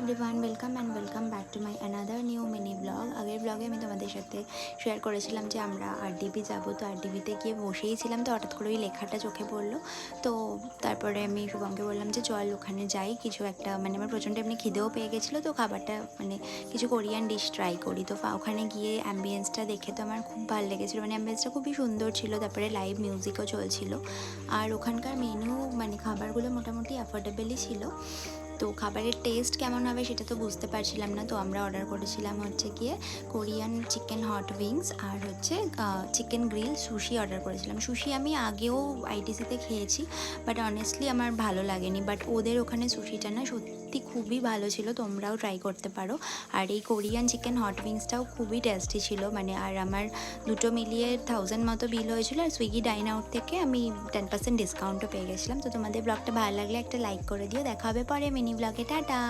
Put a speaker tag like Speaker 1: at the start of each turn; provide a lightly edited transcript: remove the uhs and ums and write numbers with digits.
Speaker 1: Everyone, welcome back to my another new mini blog. আগের ব্লগে আমি তোমাদের সাথে শেয়ার করেছিলাম যে আমরা আরডিবি যাব। তো আরডিবিতে গিয়ে বসেই ছিলাম, তো হঠাৎ করে ওই লেখাটা চোখে পড়লো। তো তারপরে আমি শুভমকে বললাম যে চল ওখানে যাই, কিছু একটা মানে আমার প্রচণ্ড এমনি খিদেও পেয়ে গেছিলো, তো খাবারটা মানে কিছু কোরিয়ান ডিশ ট্রাই করি। তো ওখানে গিয়ে অ্যাম্বিয়েন্সটা দেখে তো আমার খুব ভালো লেগেছিলো, মানে অ্যাম্বিয়েন্সটা খুবই সুন্দর ছিল। তারপরে লাইভ মিউজিকও চলছিল, আর ওখানকার মেনু মানে খাবারগুলো মোটামুটি অ্যাফোর্ডেবলই ছিল। তো খাবারের টেস্ট কেমন হবে সেটা তো বুঝতে পারছিলাম না, তো আমরা অর্ডার করেছিলাম হচ্ছে গিয়ে কোরিয়ান চিকেন হট উইংস আর হচ্ছে চিকেন গ্রিল সুশি অর্ডার করেছিলাম। সুশি আমি আগেও আইটিসিতে খেয়েছি, বাট অনেস্টলি আমার ভালো লাগেনি। বাট ওদের ওখানে সুশিটা না সত্যি খুবই ভালো ছিল, তোমরাও ট্রাই করতে পারো। আর এই কোরিয়ান চিকেন হট উইংসটাও খুবই টেস্টি ছিল, মানে আর আমার দুটো মিলিয়ে 1000 মতো বিল হয়েছিল। আর সুইগি ডাইন আউট থেকে আমি 10% ডিসকাউন্টও পেয়ে গেছিলাম। তো তোমাদের ব্লগটা ভালো লাগলে একটা লাইক করে দিও। দেখা হবে পরে মিনি ব্লগে, টাটা।